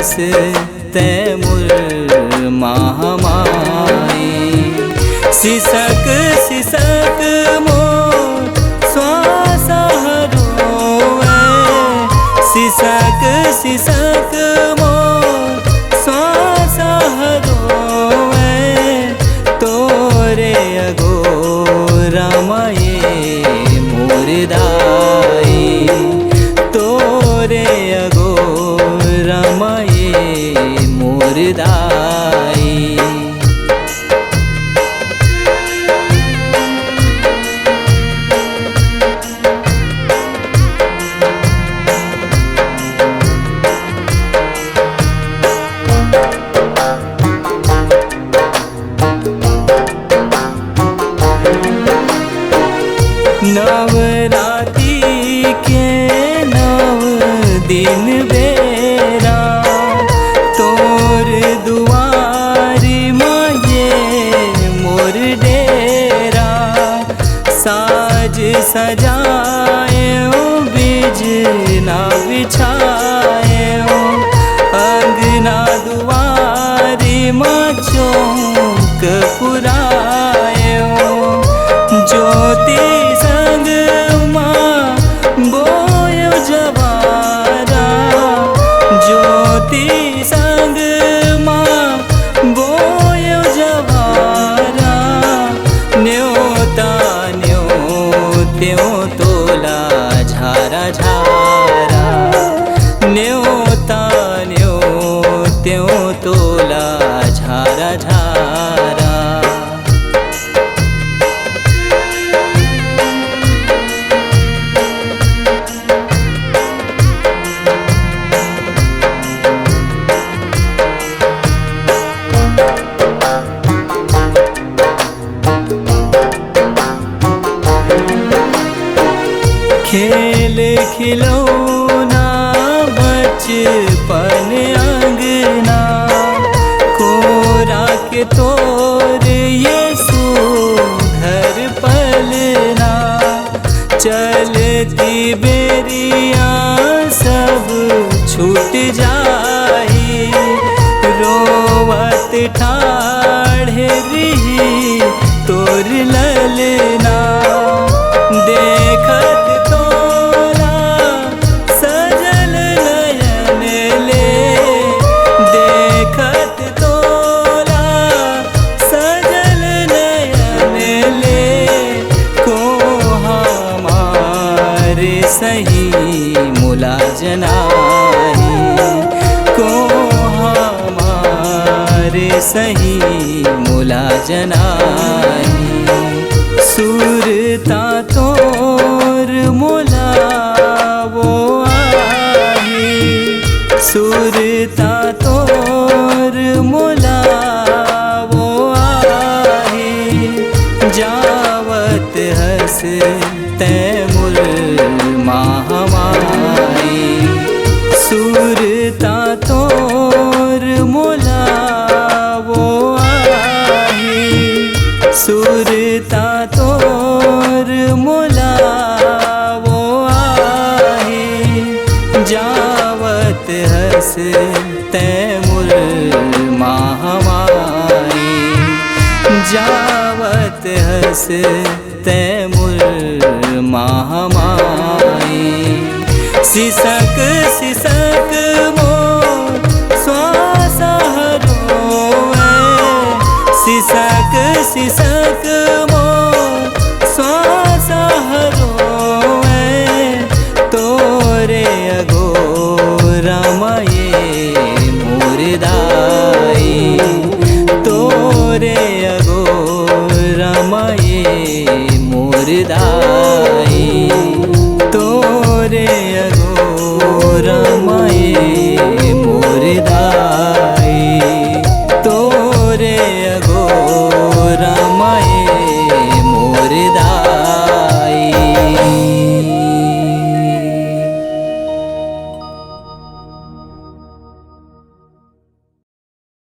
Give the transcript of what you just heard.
हस तैमुर महामाई। सिसक सिसक मोर श्वास रोवे, सिसक सिसक मोर श्वास रोवे, तोरे अघोरा माये मोर दाई, तोरे अघोरा माये मोर दाई। नवरात्रि के नव दिन बेरा, तोर दुआरी माये मोर डेरा। साज सजाए बिजना बिछाए, अंगना दुआरी माँ चौक पुराए। ज्योति संग माँ बोयो जवारा, ज्योति संग माँ बोयो जवारा। न्योता न्योत्यो तोला झारा झारा, न्योता न्योत्यो तोला झारा झारा। खेल खिलौना बचपन अंगना, कोरा के तोर यीशु घर पलना। चलती बेरिया सब छूट जाई, रोवत ठाढ़े रही तोर ललना। देखत तोरा सजल नयन ले, देखत तोरा सजल नयन ले। को हमारे सही मुला जनाई, को हमारे सही मुला जनाई। सुरता तोर मोला वो आई, सुरता तोर मोला वो आई। जावत हस तैमुर महामाई, सुरता तोर मोला वो आई, सुरता तोर मोला वो आई। जावत हस तैमुर महामाई, जावत हस तैमुर महामाई। सिसक सिसक मोर श्वास रोवे, सिसक सिसक मोर श्वास रोवे, तोरे अघोरा माये मोर दाई, तोरे अघोरा माये मोर दाई, तोरे अघोरा